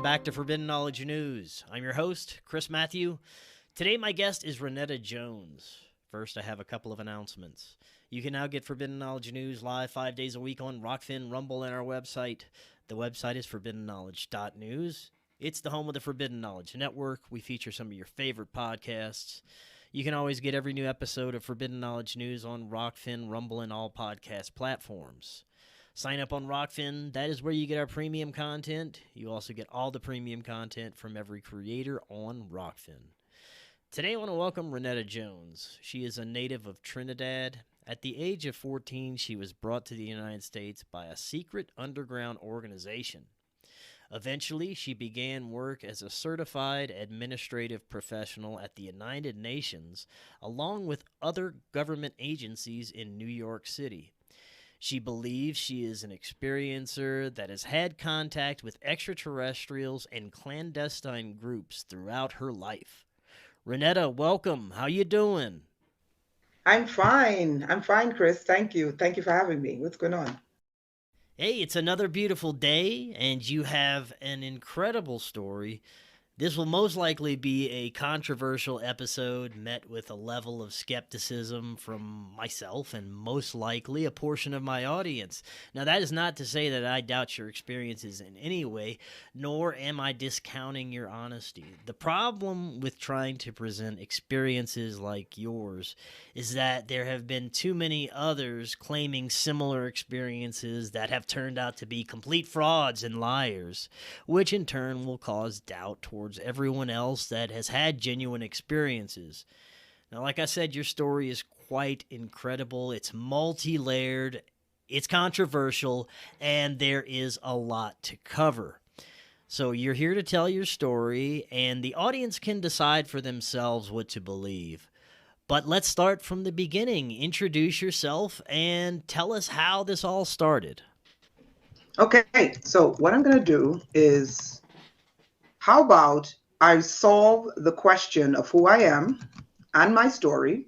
back to Forbidden Knowledge News. I'm your host, Chris Matthew. Today my guest is Rainetta Jones. First, I have a couple of announcements. You can now get Forbidden Knowledge News live 5 days a week on Rokfin, Rumble, and our website. The website is forbiddenknowledge.news. It's the home of the Forbidden Knowledge Network. We feature some of your favorite podcasts. You can always get every new episode of Forbidden Knowledge News on Rokfin, Rumble, and all podcast platforms. Sign up on Rokfin. That is where you get our premium content. You also get all the premium content from every creator on Rokfin. Today I want to welcome Rainetta Jones. She is a native of Trinidad. At the age of 14, she was brought to the United States by a secret underground organization. Eventually, she began work as a certified administrative professional at the United Nations, along with other government agencies in New York City. She believes she is an experiencer that has had contact with extraterrestrials and clandestine groups throughout her life. Rainetta, welcome. How you doing? I'm fine. I'm fine, Chris. Thank you. Thank you for having me. What's going on? Hey, it's another beautiful day, and you have an incredible story. This will most likely be a controversial episode met with a level of skepticism from myself and most likely a portion of my audience. Now, that is not to say that I doubt your experiences in any way, nor am I discounting your honesty. The problem with trying to present experiences like yours is that there have been too many others claiming similar experiences that have turned out to be complete frauds and liars, which in turn will cause doubt towards everyone else that has had genuine experiences. Now, like I said, your story is quite incredible. It's multi-layered, it's controversial, and there is a lot to cover. So you're here to tell your story, and the audience can decide for themselves what to believe. But let's start from the beginning. Introduce yourself and tell us how this all started. Okay, so what I'm going to do is, how about I solve the question of who I am and my story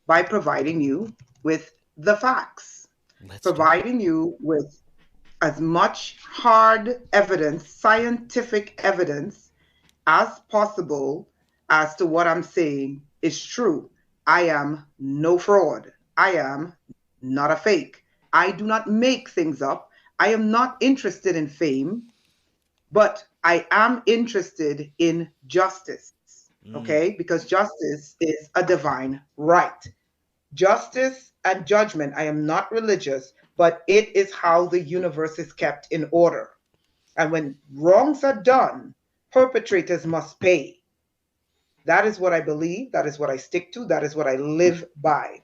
by providing you with the facts, providing you with as much hard evidence, scientific evidence as possible as to what I'm saying is true. I am no fraud. I am not a fake. I do not make things up. I am not interested in fame, but I am interested in justice, okay? Because justice is a divine right. Justice and judgment, I am not religious, but it is how the universe is kept in order. And when wrongs are done, perpetrators must pay. That is what I believe. That is what I stick to. That is what I live by.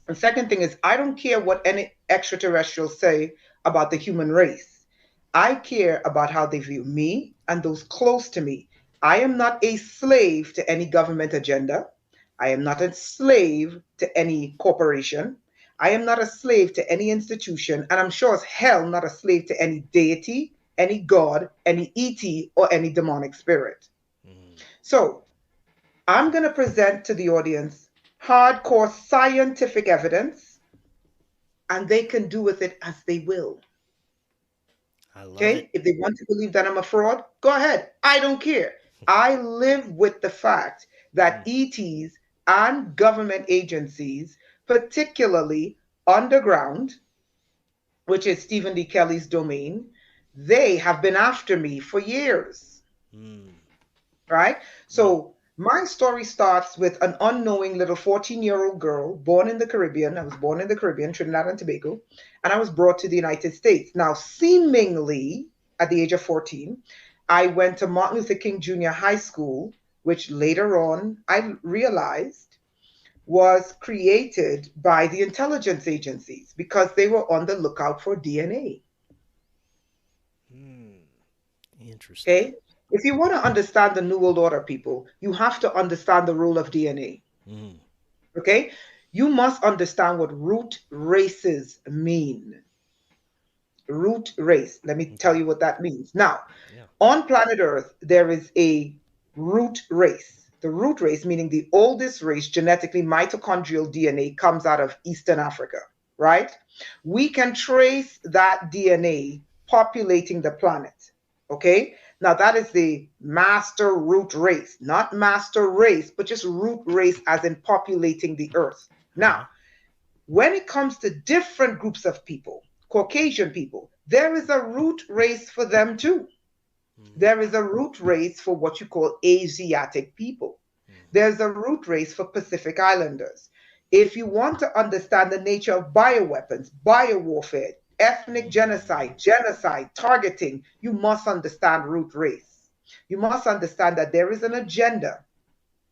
The second thing is, I don't care what any extraterrestrials say about the human race. I care about how they view me and those close to me. I am not a slave to any government agenda. I am not a slave to any corporation. I am not a slave to any institution. And I'm sure as hell not a slave to any deity, any god, any ET, or any demonic spirit. So I'm going to present to the audience hardcore scientific evidence, and they can do with it as they will. Okay, if they want to believe that I'm a fraud, go ahead. I don't care. I live with the fact that ETs and government agencies, particularly underground, which is Stephen D. Kelly's domain, they have been after me for years. Right? So my story starts with an unknowing little 14-year-old girl born in the Caribbean. I was born in the Caribbean, Trinidad and Tobago, and I was brought to the United States. Now, seemingly at the age of 14, I went to Martin Luther King Jr. High School, which later on I realized was created by the intelligence agencies because they were on the lookout for DNA. Interesting. Okay? If you want to understand the New World Order, people, you have to understand the role of DNA. Okay? You must understand what root races mean. Root race. Let me tell you what that means. Now, on planet Earth, there is a root race. The root race, meaning the oldest race, genetically mitochondrial DNA, comes out of Eastern Africa, right? We can trace that DNA populating the planet. Okay? Now, that is the master root race, not master race, but just root race as in populating the earth. Now, when it comes to different groups of people, Caucasian people, there is a root race for them too. There is a root race for what you call Asiatic people. There's a root race for Pacific Islanders. If you want to understand the nature of bioweapons, biowarfare, ethnic genocide, targeting, you must understand root race. You must understand that there is an agenda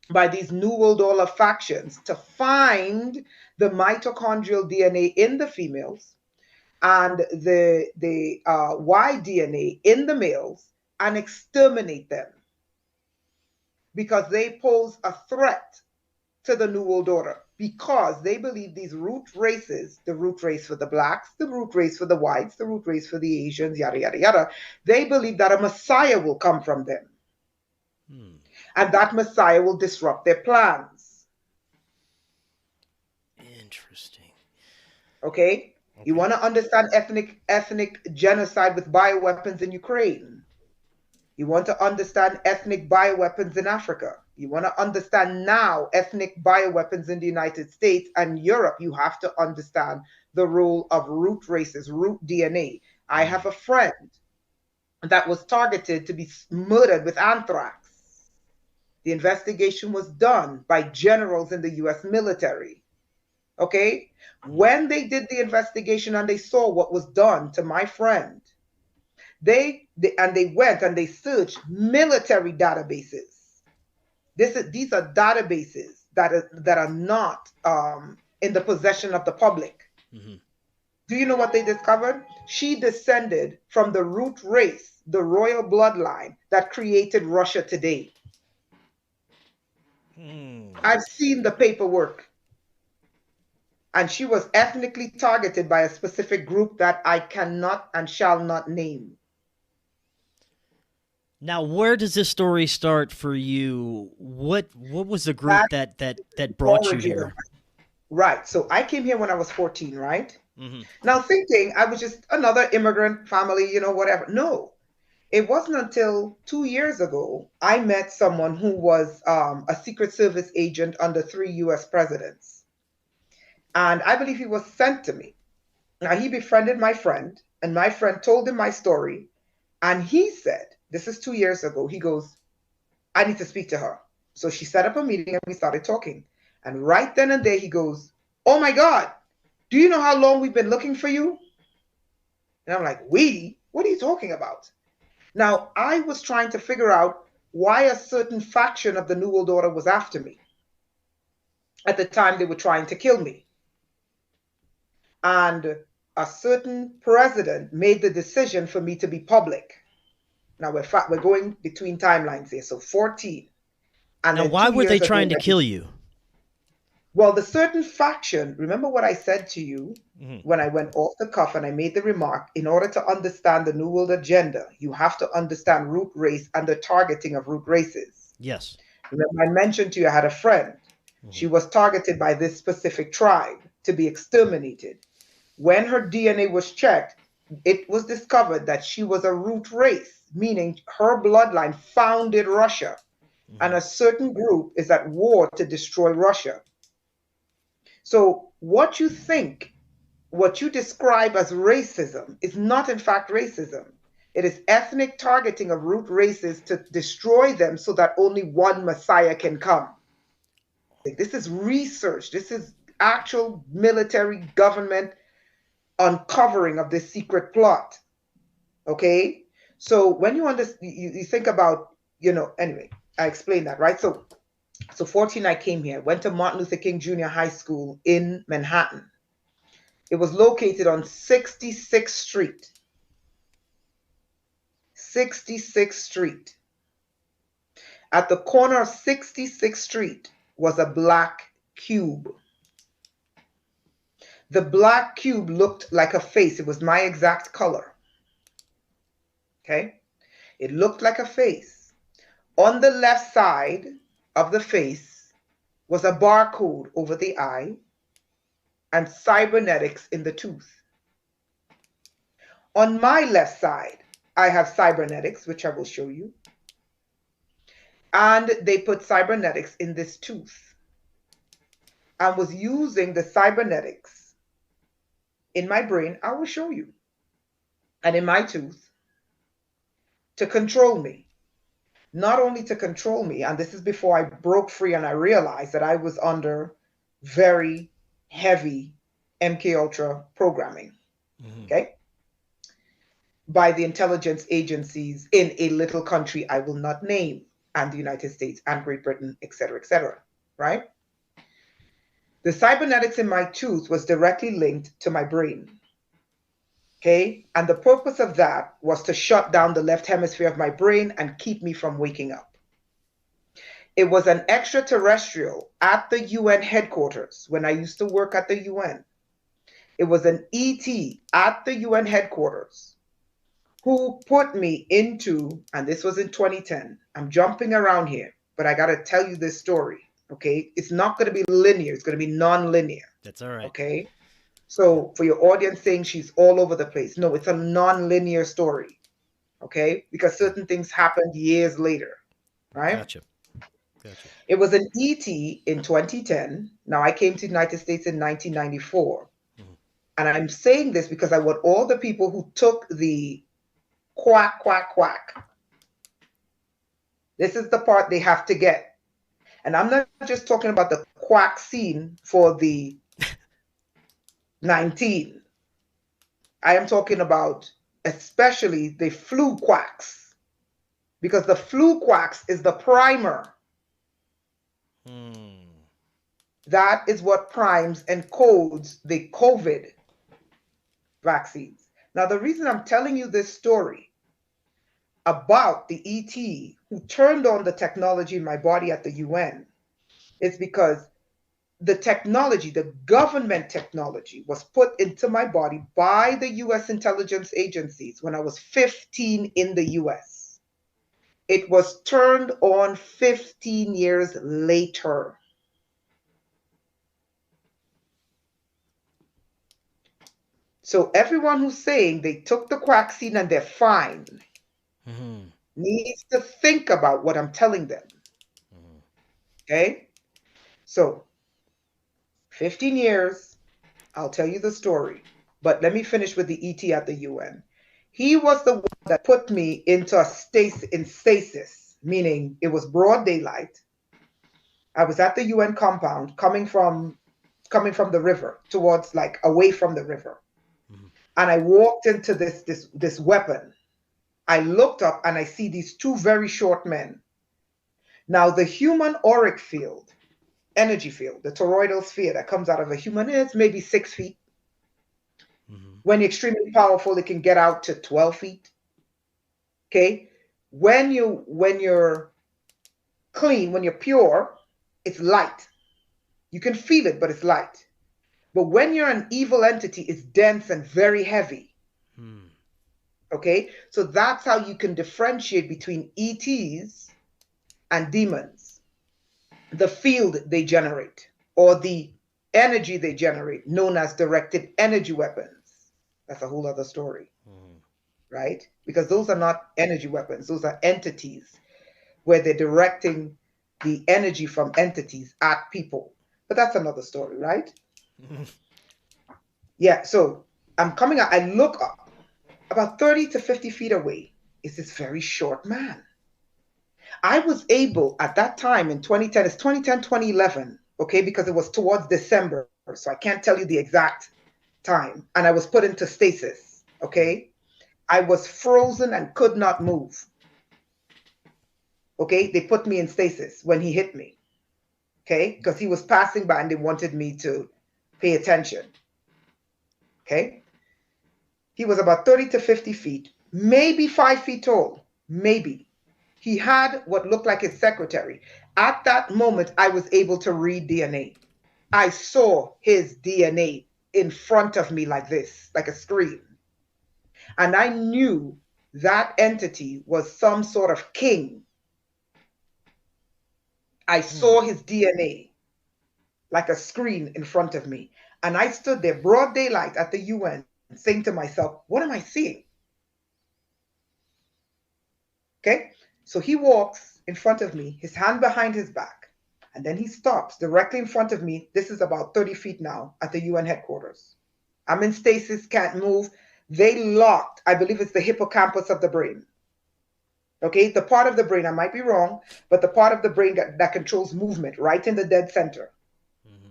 by these New World Order factions to find the mitochondrial DNA in the females and the Y DNA in the males and exterminate them because they pose a threat to the New World Order, because they believe these root races, the root race for the blacks, the root race for the whites, the root race for the Asians, yada, yada, yada, they believe that a Messiah will come from them. And that Messiah will disrupt their plans. Interesting. Okay? You want to understand ethnic genocide with bioweapons in Ukraine. You want to understand ethnic bioweapons in Africa. You want to understand now ethnic bioweapons in the United States and Europe. You have to understand the role of root races, root DNA. I have a friend that was targeted to be murdered with anthrax. The investigation was done by generals in the US military. Okay? When they did the investigation and they saw what was done to my friend, they went and they searched military databases. These are databases that are not in the possession of the public. Do you know what they discovered? She descended from the root race, the royal bloodline that created Russia today. I've seen the paperwork. And she was ethnically targeted by a specific group that I cannot and shall not name. Now, where does this story start for you? What was the group that brought you here? Right. So I came here when I was 14, right? Now thinking I was just another immigrant family, whatever. No, it wasn't until 2 years ago I met someone who was a Secret Service agent under 3 US presidents. And I believe he was sent to me. Now, he befriended my friend, and my friend told him my story. And he said, this is 2 years ago, he goes, I need to speak to her. So she set up a meeting and we started talking. And right then and there, he goes, oh my God, do you know how long we've been looking for you? And I'm like, we? What are you talking about? Now, I was trying to figure out why a certain faction of the New World Order was after me. At the time, they were trying to kill me. And a certain president made the decision for me to be public. Now, we're going between timelines here. So 14. And now, why were they trying to kill you? Well, the certain faction, remember what I said to you when I went off the cuff and I made the remark, in order to understand the New World agenda, you have to understand root race and the targeting of root races. Yes. Remember, I mentioned to you I had a friend. She was targeted by this specific tribe to be exterminated. When her DNA was checked, it was discovered that she was a root race, meaning her bloodline founded Russia. And a certain group is at war to destroy Russia. So what you think, what you describe as racism is not in fact racism. It is ethnic targeting of root races to destroy them so that only one Messiah can come. This is research. This is actual military government uncovering of this secret plot. Okay? So when you understand, you think about, anyway, I explained that, right? So 14, I came here, went to Martin Luther King Jr. High School in Manhattan. It was located on 66th Street. 66th Street. At the corner of 66th Street was a black cube. The black cube looked like a face. It was my exact color. Okay? It looked like a face. On the left side of the face was a barcode over the eye and cybernetics in the tooth. On my left side I have cybernetics, which I will show you. And they put cybernetics in this tooth and was using the cybernetics in my brain, I will show you, and in my tooth to control me. Not only to control me, and this is before I broke free and I realized that I was under very heavy MK Ultra programming, okay, by the intelligence agencies in a little country I will not name, and the United States and Great Britain, etc., right? The cybernetics in my tooth was directly linked to my brain, okay? And the purpose of that was to shut down the left hemisphere of my brain and keep me from waking up. It was an extraterrestrial at the UN headquarters when I used to work at the UN. It was an ET at the UN headquarters who put me into, and this was in 2010. I'm jumping around here, but I got to tell you this story, okay? It's not going to be linear. It's going to be non-linear. That's all right. Okay? So for your audience saying she's all over the place, no, it's a non-linear story, okay? Because certain things happened years later, right? Gotcha. It was an ET in 2010. Now, I came to the United States in 1994. And I'm saying this because I want all the people who took the quack, quack, quack. This is the part they have to get. And I'm not just talking about the quack scene for the 19. I am talking about especially the flu quacks, because the flu quacks is the primer. That is what primes and codes the COVID vaccines. Now, the reason I'm telling you this story about the ET who turned on the technology in my body at the UN is because the technology, the government technology, was put into my body by the US intelligence agencies when I was 15 in the US. It was turned on 15 years later. So everyone who's saying they took the vaccine and they're fine needs to think about what I'm telling them. Okay? So 15 years, I'll tell you the story. But let me finish with the ET at the UN. He was the one that put me into a stasis, meaning it was broad daylight. I was at the UN compound coming from the river towards, like, away from the river. And I walked into this weapon. I looked up and I see these two very short men. Now, the human auric field, energy field, the toroidal sphere that comes out of a human is maybe 6 feet. When you're extremely powerful, it can get out to 12 feet. Okay? When you're clean, when you're pure, it's light. You can feel it, but it's light. But when you're an evil entity, it's dense and very heavy. Okay? So that's how you can differentiate between ETs and demons. The field they generate, or the energy they generate, known as directed energy weapons. That's a whole other story. Right? Because those are not energy weapons. Those are entities where they're directing the energy from entities at people. But that's another story, right? Yeah, so I'm coming out. I look up. About 30 to 50 feet away is this very short man. I was able at that time in 2010, it's 2010, 2011, okay, because it was towards December, so I can't tell you the exact time. And I was put into stasis, okay? I was frozen and could not move. Okay, they put me in stasis when he hit me, okay, because he was passing by and they wanted me to pay attention, okay? He was about 30 to 50 feet, maybe 5 feet tall, maybe. He had what looked like his secretary. At that moment, I was able to read DNA. I saw his DNA in front of me like this, like a screen. And I knew that entity was some sort of king. I saw his DNA like a screen in front of me. And I stood there, broad daylight at the UN, saying to myself, what am I seeing? Okay? So he walks in front of me, his hand behind his back, and then he stops directly in front of me. This is about 30 feet now at the UN headquarters. I'm in stasis, can't move. They locked, I believe it's the hippocampus of the brain. Okay, the part of the brain, I might be wrong, but the part of the brain that controls movement, right in the dead center. Mm-hmm.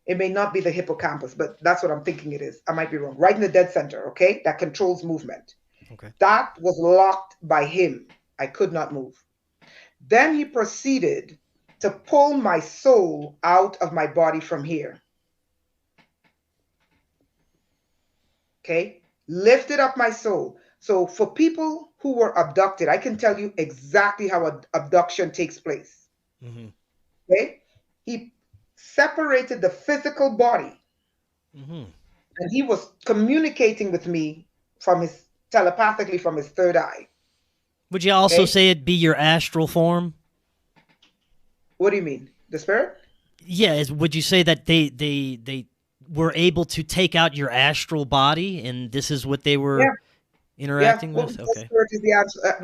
It may not be the hippocampus, but that's what I'm thinking it is. I might be wrong. Right in the dead center, okay, that controls movement. Okay. That was locked by him. I could not move. Then he proceeded to pull my soul out of my body from here. Okay, lifted up my soul. So for people who were abducted, I can tell you exactly how an abduction takes place. Mm-hmm. Okay, he separated the physical body, mm-hmm. and he was communicating with me telepathically from his third eye. Would you also say it'd be your astral form? What do you mean, the spirit? Yeah, would you say that they were able to take out your astral body, and this is what they were? Yeah. Interacting with? Okay.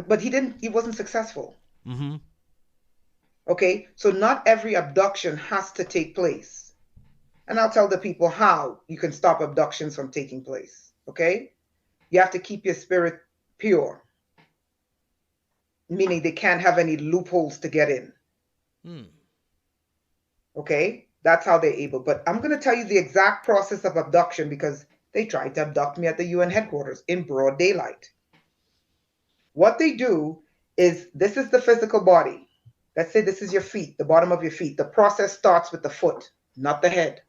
But he wasn't successful. Mm-hmm. Okay, so not every abduction has to take place. And I'll tell the people how you can stop abductions from taking place. Okay, you have to keep your spirit pure, meaning they can't have any loopholes to get in. Okay, that's how they're able. But I'm going to tell you the exact process of abduction because they tried to abduct me at the UN headquarters in broad daylight. What they do is, this is the physical body. Let's say this is your feet, the bottom of your feet. The process starts with the foot, not the head.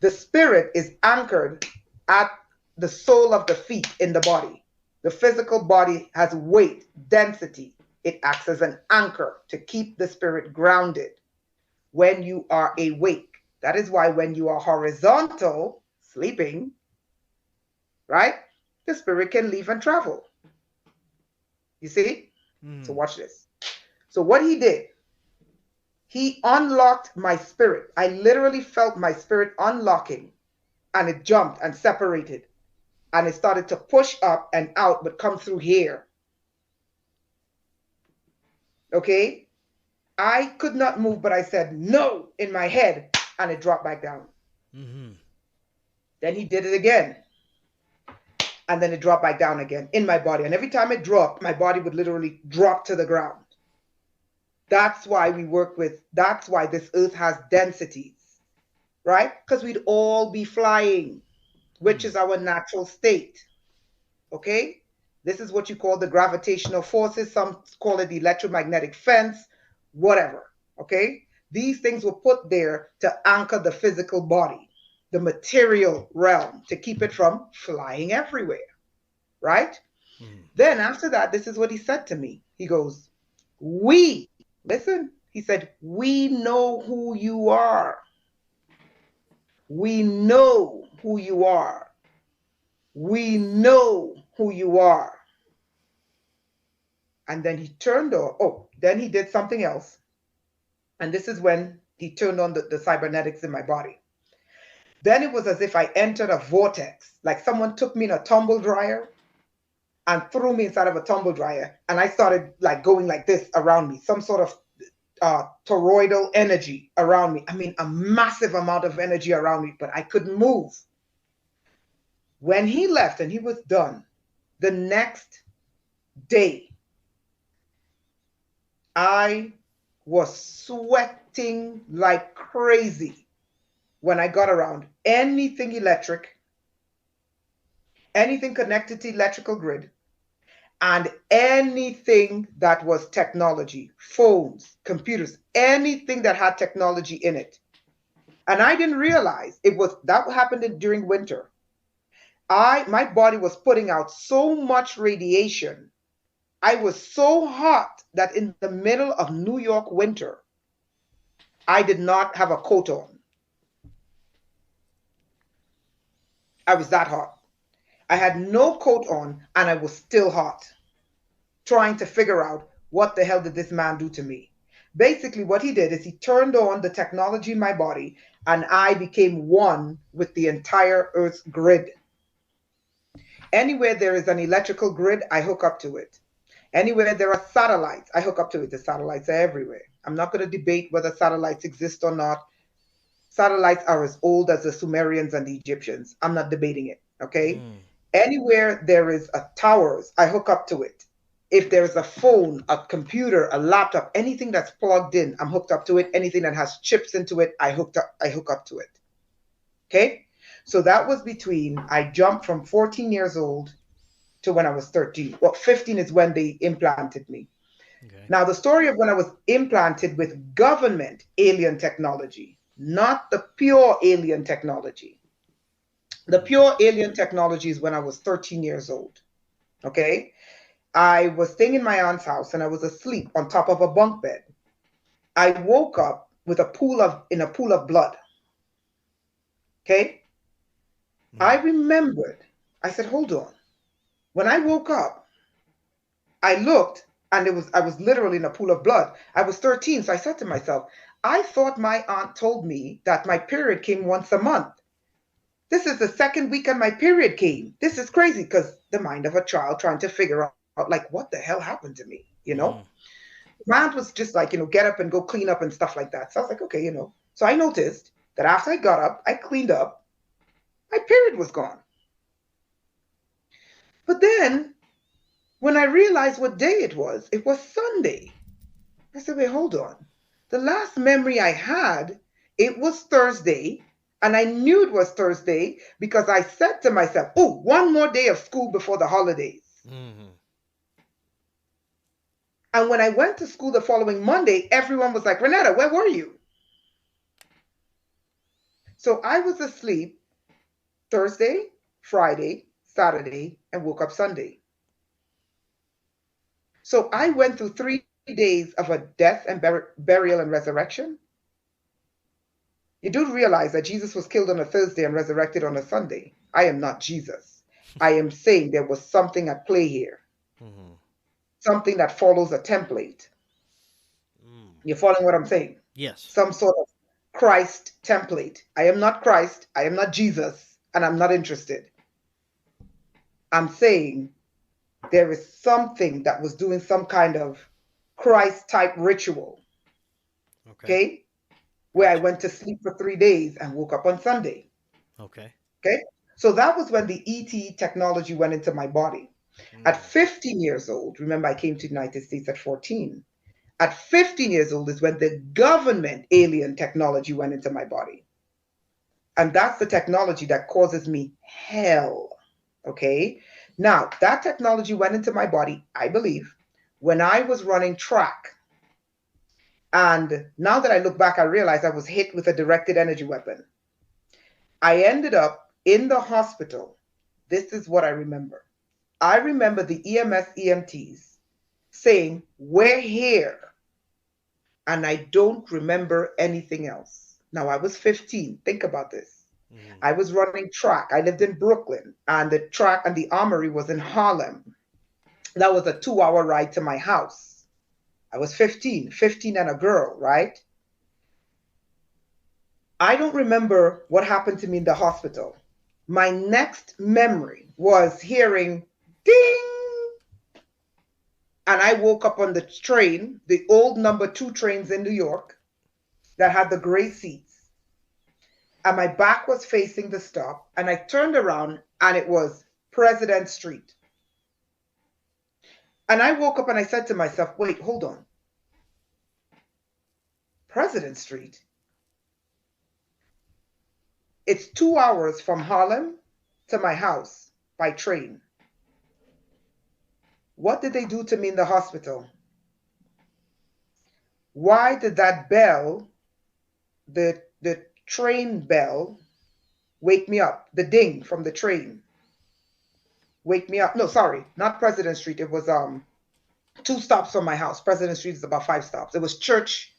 The spirit is anchored at the sole of the feet in the body. The physical body has weight, density. It acts as an anchor to keep the spirit grounded when you are awake. That is why when you are horizontal, sleeping, right, the spirit can leave and travel. You see? So watch this. So what he did, he unlocked my spirit. I literally felt my spirit unlocking, and it jumped and separated, and it started to push up and out, but come through here. Okay? I could not move, but I said no in my head, and it dropped back down. Mm-hmm. Then he did it again. And then it dropped back down again in my body. And every time it dropped, my body would literally drop to the ground. That's why that's why this earth has densities, right? Because we'd all be flying, which is our natural state. Okay? This is what you call the gravitational forces. Some call it the electromagnetic fence, whatever. Okay? These things were put there to anchor the physical body, the material realm, to keep it from flying everywhere, right? Then after that, this is what he said to me. He goes, listen, he said, we know who you are. We know who you are. We know who you are. And then he turned on, then he did something else. And this is when he turned on the cybernetics in my body. Then it was as if I entered a vortex, like someone took me in a tumble dryer and threw me inside of a tumble dryer. And I started like going like this around me, some sort of toroidal energy around me. I mean, a massive amount of energy around me, but I couldn't move. When he left and he was done, the next day, I was sweating like crazy. When I got around anything electric, anything connected to electrical grid, and anything that was technology, phones, computers, anything that had technology in it. And I didn't realize that happened during winter. My body was putting out so much radiation. I was so hot that in the middle of New York winter, I did not have a coat on. I was that hot. I had no coat on and I was still hot, trying to figure out what the hell did this man do to me. Basically, what he did is he turned on the technology in my body and I became one with the entire Earth's grid. Anywhere there is an electrical grid, I hook up to it. Anywhere there are satellites, I hook up to it. The satellites are everywhere. I'm not going to debate whether satellites exist or not. Satellites are as old as the Sumerians and the Egyptians. I'm not debating it. Okay. Anywhere there is a towers, I hook up to it. If there's a phone, a computer, a laptop, anything that's plugged in, I'm hooked up to it. Anything that has chips into it, I hook up to it. Okay. So that was I jumped from 14 years old to when I was 13. Well, 15 is when they implanted me. Okay. Now, the story of when I was implanted with government alien technology, not the pure alien technology. The pure alien technology is when I was 13 years old. Okay. I was staying in my aunt's house and I was asleep on top of a bunk bed. I woke up with a pool of blood. Okay. I remembered, I said, hold on. When I woke up, I looked and I was literally in a pool of blood. I was 13. So I said to myself, I thought my aunt told me that my period came once a month. This is the second weekend my period came. This is crazy, because the mind of a child trying to figure out, like, what the hell happened to me, you know? My aunt was just like, get up and go clean up and stuff like that. So I was like, okay, So I noticed that after I got up, I cleaned up, my period was gone. But then when I realized what day it was Sunday. I said, wait, hold on. The last memory I had, it was Thursday. And I knew it was Thursday because I said to myself, oh, one more day of school before the holidays. And when I went to school the following Monday, everyone was like, Rainetta, where were you? So I was asleep Thursday, Friday, Saturday, and woke up Sunday. So I went through 3 days of a death and burial and resurrection. You do realize that Jesus was killed on a Thursday and resurrected on a Sunday. I am not Jesus. I am saying there was something at play here. Something that follows a template. You're following what I'm saying? Yes. Some sort of Christ template. I am not Christ. I am not Jesus. And I'm not interested. I'm saying there is something that was doing some kind of Christ-type ritual. Okay? Where I went to sleep for 3 days and woke up on Sunday. Okay? So that was when the ET technology went into my body. At 15 years old, remember I came to the United States at 14. At 15 years old is when the government alien technology went into my body. And that's the technology that causes me hell. Okay? Now, that technology went into my body, I believe, when I was running track. And now that I look back, I realize I was hit with a directed energy weapon. I ended up in the hospital. This is what I remember. I remember the EMS EMTs saying, we're here. And I don't remember anything else. Now, I was 15. Think about this. I was running track. I lived in Brooklyn, and the track and the armory was in Harlem. That was a 2-hour ride to my house. I was 15 and a girl, right? I don't remember what happened to me in the hospital. My next memory was hearing ding. And I woke up on the train, the old number 2 trains in New York that had the gray seats. And my back was facing the stop. And I turned around and it was President Street. And I woke up and I said to myself, wait, hold on. President Street? It's 2 hours from Harlem to my house by train. What did they do to me in the hospital? Why did that bell, the train bell, wake me up? The ding from the train. Wake me up. No, sorry, not President Street. It was 2 stops from my house. President Street is about 5 stops. It was Church,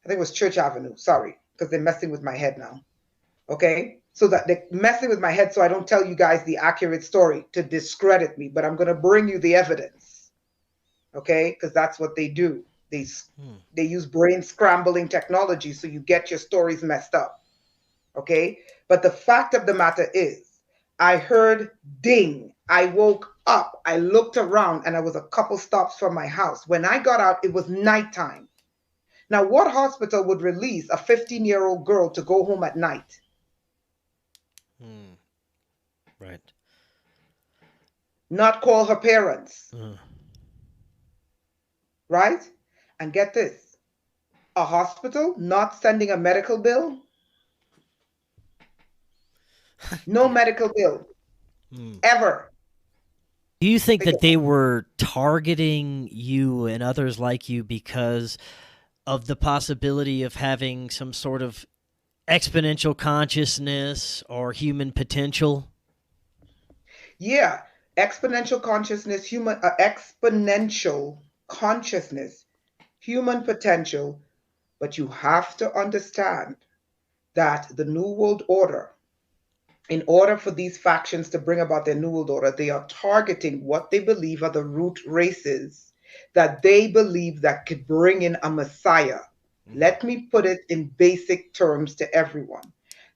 I think it was Church Avenue. Sorry, because they're messing with my head now. Okay? So that they're messing with my head so I don't tell you guys the accurate story to discredit me, but I'm going to bring you the evidence. Okay? Because that's what they do. They use brain scrambling technology so you get your stories messed up. Okay? But the fact of the matter is, I heard ding I woke up, I looked around, and I was a couple stops from my house. When I got out, it was nighttime. Now, what hospital would release a 15-year-old girl to go home at night? Right. Not call her parents. Right? And get this, a hospital not sending a medical bill? No medical bill. Ever. Do you think that they were targeting you and others like you because of the possibility of having some sort of exponential consciousness or human potential? Yeah, exponential consciousness, human potential. But you have to understand that the New World Order, in order for these factions to bring about their New World Order, they are targeting what they believe are the root races that they believe that could bring in a Messiah. Let me put it in basic terms to everyone.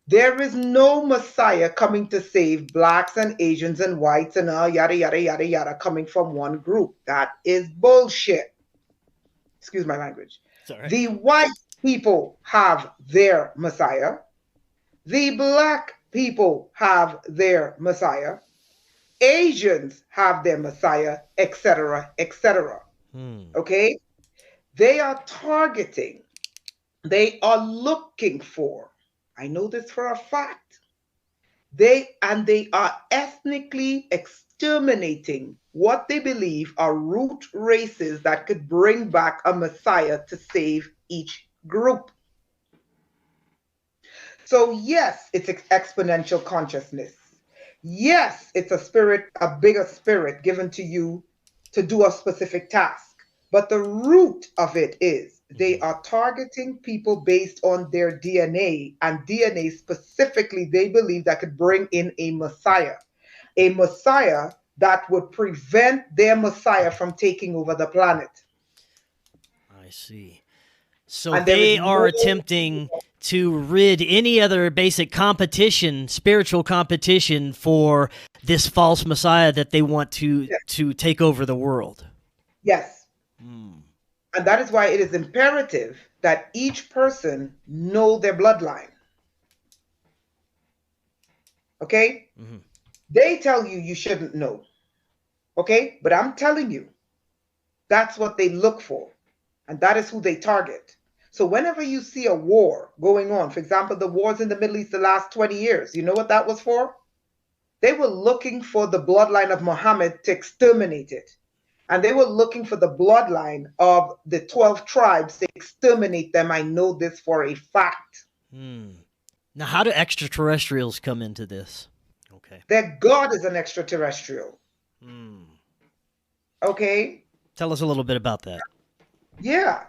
There is no Messiah coming to save blacks and Asians and whites and yada, yada, yada, yada, coming from one group. That is bullshit. Excuse my language. Sorry. The white people have their Messiah. The black people have their Messiah. Asians have their Messiah, etc., etc. Okay? They are targeting, they are looking for, I know this for a fact, they are ethnically exterminating what they believe are root races that could bring back a Messiah to save each group. So yes, it's exponential consciousness. Yes, it's a spirit, a bigger spirit given to you to do a specific task. But the root of it is they are targeting people based on their DNA, and DNA specifically they believe that could bring in a Messiah that would prevent their Messiah from taking over the planet. I see. So they are attempting to rid any other basic competition, spiritual competition, for this false Messiah that they want to take over the world. Yes. And that is why it is imperative that each person know their bloodline. Okay? They tell you shouldn't know. Okay? But I'm telling you, that's what they look for. And that is who they target. So whenever you see a war going on, for example, the wars in the Middle East the last 20 years, you know what that was for? They were looking for the bloodline of Muhammad to exterminate it. And they were looking for the bloodline of the 12 tribes to exterminate them. I know this for a fact. Now, how do extraterrestrials come into this? Okay. Their God is an extraterrestrial. Okay? Tell us a little bit about that. Yeah.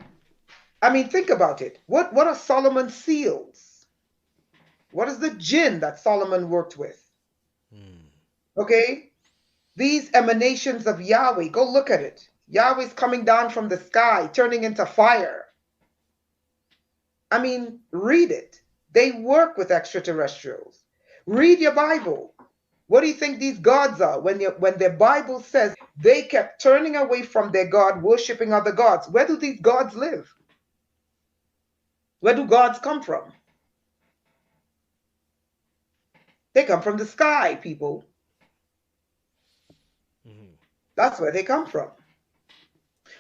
I mean, think about it. What are Solomon's seals? What is the jinn that Solomon worked with? Okay? These emanations of Yahweh, go look at it. Yahweh's coming down from the sky, turning into fire. I mean, read it. They work with extraterrestrials. Read your Bible. What do you think these gods are? When their Bible says they kept turning away from their God, worshiping other gods, where do these gods live? Where do gods come from? They come from the sky, people. That's where they come from.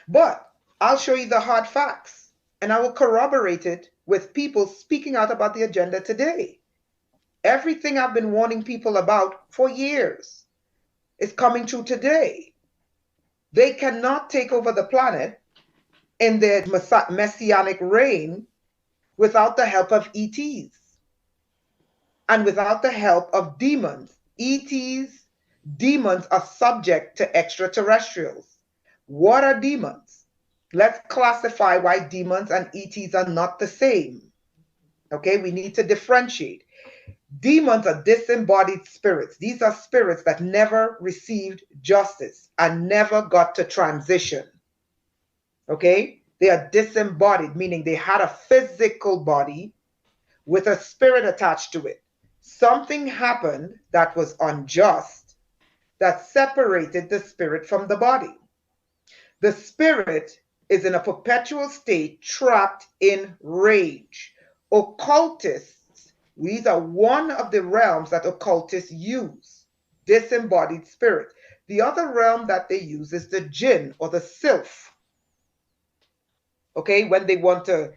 But I'll show you the hard facts, and I will corroborate it with people speaking out about the agenda today. Everything I've been warning people about for years is coming true today. They cannot take over the planet in their messianic reign without the help of ETs and without the help of demons. Demons are subject to extraterrestrials. What are demons? Let's classify why demons and ETs are not the same. Okay, we need to differentiate. Demons are disembodied spirits. These are spirits that never received justice and never got to transition. Okay, they are disembodied, meaning they had a physical body with a spirit attached to it. Something happened that was unjust, that separated the spirit from the body. The spirit is in a perpetual state trapped in rage. Occultists, these are one of the realms that occultists use, disembodied spirit. The other realm that they use is the jinn or the sylph, okay, when they want to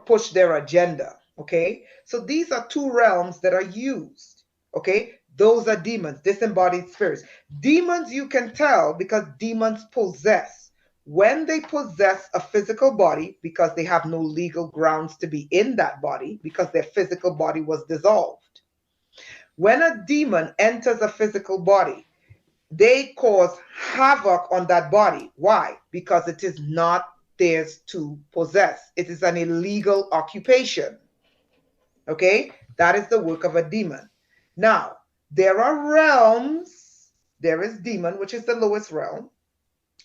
push their agenda, okay? So these are two realms that are used, okay? Those are demons, disembodied spirits. Demons you can tell because demons possess. When they possess a physical body, because they have no legal grounds to be in that body, because their physical body was dissolved. When a demon enters a physical body, they cause havoc on that body. Why? Because it is not theirs to possess. It is an illegal occupation. Okay? That is the work of a demon. Now, there are realms. There is demon, which is the lowest realm,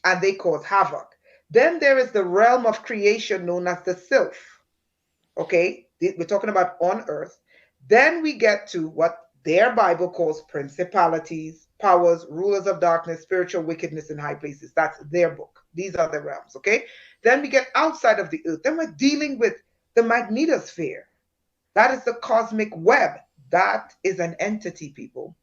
and they cause havoc. Then there is the realm of creation known as the sylph. Okay? We're talking about on earth. Then we get to what their Bible calls principalities, powers, rulers of darkness, spiritual wickedness in high places. That's their book. These are the realms, okay? Then we get outside of the earth. Then we're dealing with the magnetosphere. That is the cosmic web. That is an entity, people.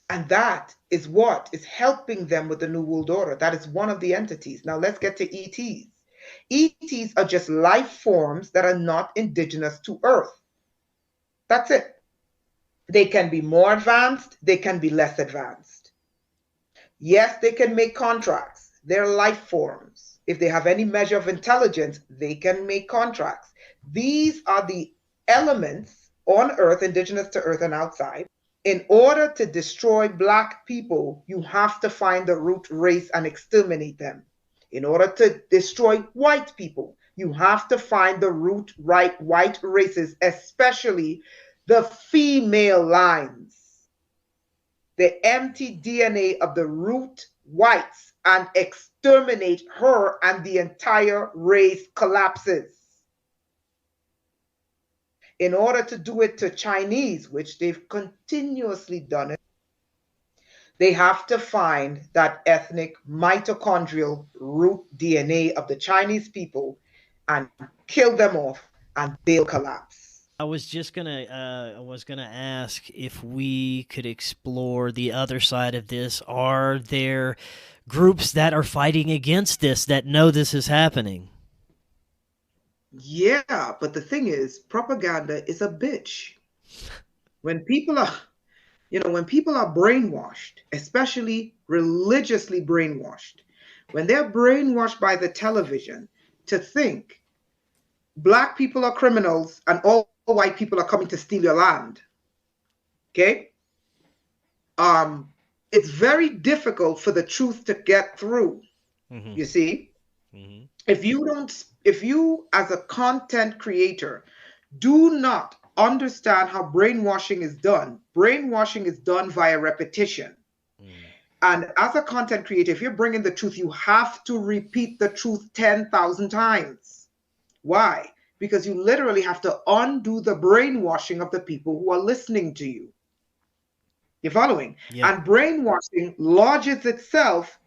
And that is what is helping them with the New World Order. That is one of the entities. Now let's get to ETs. ETs are just life forms that are not indigenous to Earth. That's it. They can be more advanced, they can be less advanced. Yes, they can make contracts. They're life forms. If they have any measure of intelligence, they can make contracts. These are the elements on Earth, indigenous to Earth and outside. In order to destroy Black people, you have to find the root race and exterminate them. In order to destroy white people, you have to find the root white races, especially the female lines, the empty DNA of the root whites, and exterminate her, and the entire race collapses. In order to do it to Chinese, which they've continuously done it, they have to find that ethnic mitochondrial root DNA of the Chinese people and kill them off, and they'll collapse. I was gonna ask if we could explore the other side of this. Are there groups that are fighting against this that know this is happening? Yeah, but the thing is, propaganda is a bitch. When people are, when people are brainwashed, especially religiously brainwashed, when they're brainwashed by the television to think Black people are criminals and all white people are coming to steal your land, okay? It's very difficult for the truth to get through. Mm-hmm. You see? Mm-hmm. If you as a content creator do not understand how brainwashing is done via repetition. And as a content creator, if you're bringing the truth, you have to repeat the truth 10,000 times. Why? Because you literally have to undo the brainwashing of the people who are listening to you. You're following? Yeah. And brainwashing lodges itself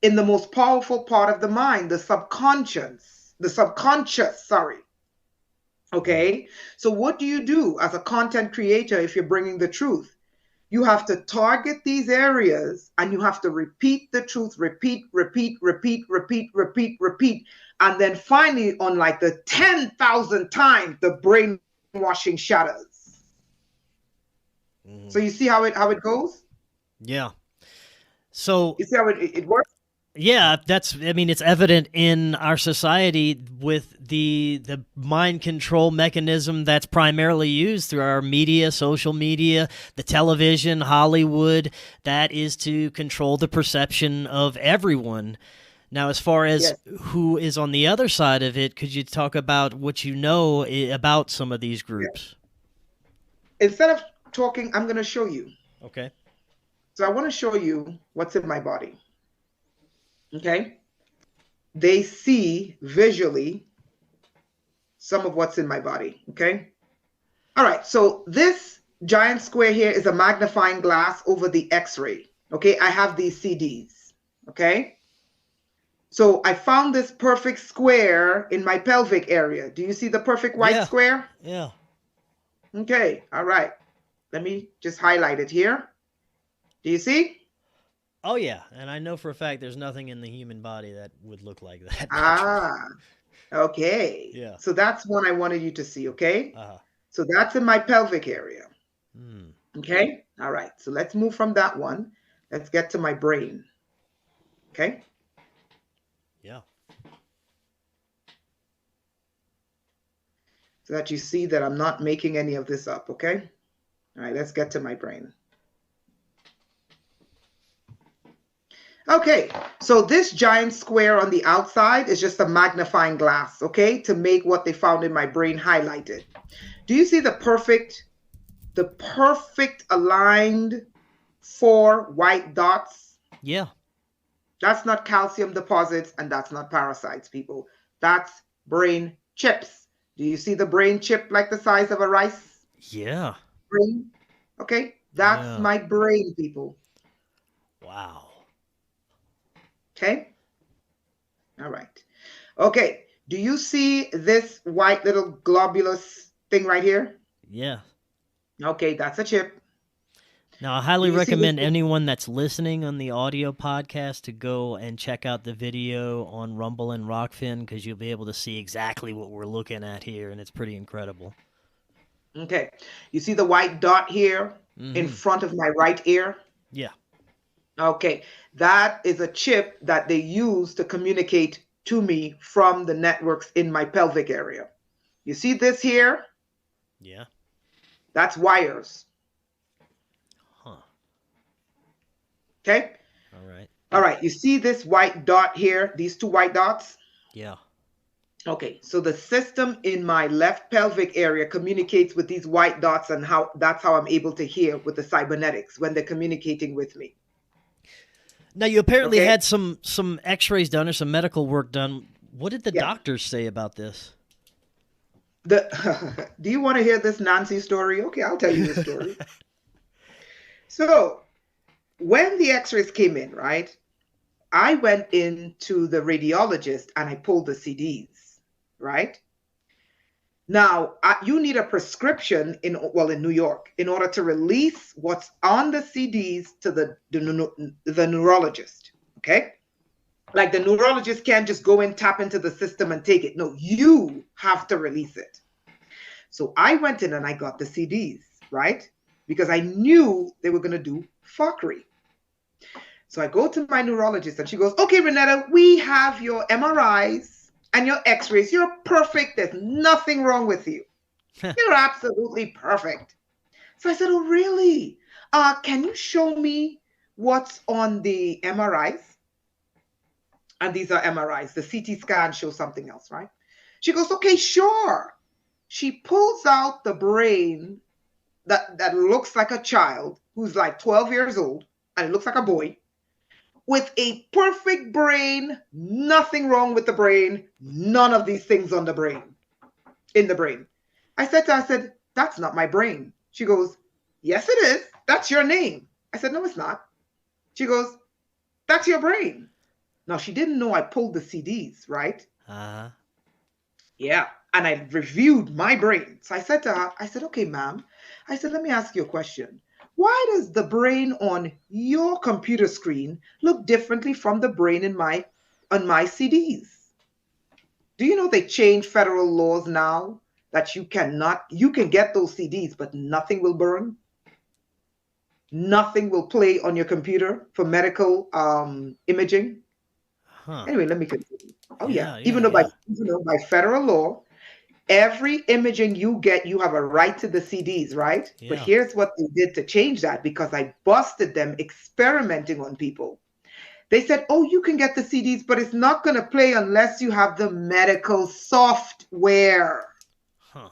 in the most powerful part of the mind, the subconscious, sorry. Okay? So what do you do as a content creator if you're bringing the truth? You have to target these areas and you have to repeat the truth, repeat. And then finally, on like the 10,000th time, the brainwashing shatters. Mm-hmm. So you see how it goes? Yeah. So you see how it works? Yeah, it's evident in our society with the mind control mechanism that's primarily used through our media, social media, the television, Hollywood, that is to control the perception of everyone. Now, as far as who is on the other side of it, could you talk about what you know about some of these groups? Instead of talking, I'm going to show you. Okay. So I want to show you what's in my body. Okay, they see visually some of what's in my body. Okay, all right, so this giant square here is a magnifying glass over the X-ray. Okay, I have these CDs. Okay, so I found this perfect square in my pelvic area. Do you see the perfect white square? Yeah. Okay, all right. Let me just highlight it here. Do you see? Oh, yeah. And I know for a fact there's nothing in the human body that would look like that. Ah, okay. Yeah. So that's one I wanted you to see, okay? Uh-huh. So that's in my pelvic area. Hmm. Okay? All right. So let's move from that one. Let's get to my brain. Okay? Yeah. So that you see that I'm not making any of this up, okay? All right, let's get to my brain. Okay, so this giant square on the outside is just a magnifying glass, okay, to make what they found in my brain highlighted. Do you see the perfect aligned 4 white dots? Yeah. That's not calcium deposits and that's not parasites, people. That's brain chips. Do you see the brain chip like the size of a rice? Yeah. Brain? Okay, that's my brain, people. Wow. Okay. All right. Okay. Do you see this white little globulous thing right here? Yeah. Okay, that's a chip. Now, I highly recommend anyone that's listening on the audio podcast to go and check out the video on Rumble and Rokfin, because you'll be able to see exactly what we're looking at here, and it's pretty incredible. Okay. You see the white dot here in front of my right ear? Yeah. Okay. That is a chip that they use to communicate to me from the networks in my pelvic area. You see this here? Yeah. That's wires. Huh. Okay. All right. All right. You see this white dot here? These 2 white dots? Yeah. Okay. So the system in my left pelvic area communicates with these white dots, and that's how I'm able to hear with the cybernetics when they're communicating with me. Now, you apparently had some x-rays done or some medical work done. What did the doctors say about this? Do you want to hear this Nancy story? Okay, I'll tell you the story. So when the x-rays came in, right, I went into the radiologist and I pulled the CDs, right? Now, you need a prescription in New York in order to release what's on the CDs to the neurologist, okay? Like the neurologist can't just go and tap into the system and take it. No, you have to release it. So I went in and I got the CDs, right? Because I knew they were going to do fuckery. So I go to my neurologist and she goes, okay, Rainetta, we have your MRIs and your x-rays. You're perfect. There's nothing wrong with you. You're absolutely perfect. So I said, oh, really? Can you show me what's on the MRIs? And these are MRIs. The CT scan shows something else, right? She goes, okay, sure. She pulls out the brain that looks like a child who's like 12 years old, and it looks like a boy, with a perfect brain, nothing wrong with the brain, none of these things on the brain, in the brain. I said to her, I said, that's not my brain. She goes, yes, it is. That's your name. I said, no, it's not. She goes, that's your brain. Now, she didn't know I pulled the CDs, right? Uh-huh. Yeah. And I reviewed my brain. So I said to her, I said, okay, ma'am. I said, let me ask you a question. Why does the brain on your computer screen look differently from the brain on my CDs? Do you know they changed federal laws now that you can get those CDs, but nothing will burn? Nothing will play on your computer for medical imaging? Huh. Anyway, let me continue. Oh, yeah. Even though by federal law, every imaging you get, you have a right to the CDs, right? Yeah. But here's what they did to change that, because I busted them experimenting on people. They said, oh, you can get the CDs, but it's not going to play unless you have the medical software. Huh.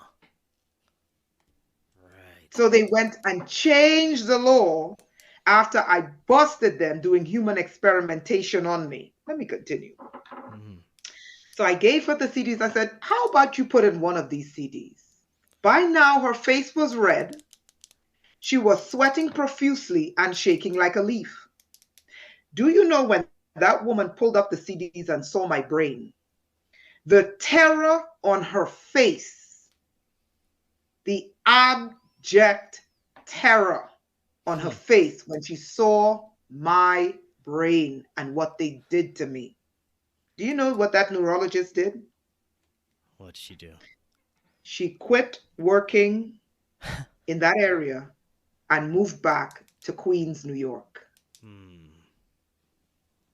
Right. So they went and changed the law after I busted them doing human experimentation on me. Let me continue. Mm-hmm. So I gave her the CDs. I said, how about you put in one of these CDs? By now, her face was red. She was sweating profusely and shaking like a leaf. Do you know when that woman pulled up the CDs and saw my brain? The terror on her face, the abject terror on her face when she saw my brain and what they did to me. Do you know what that neurologist did? What'd she do? She quit working in that area and moved back to Queens, New York,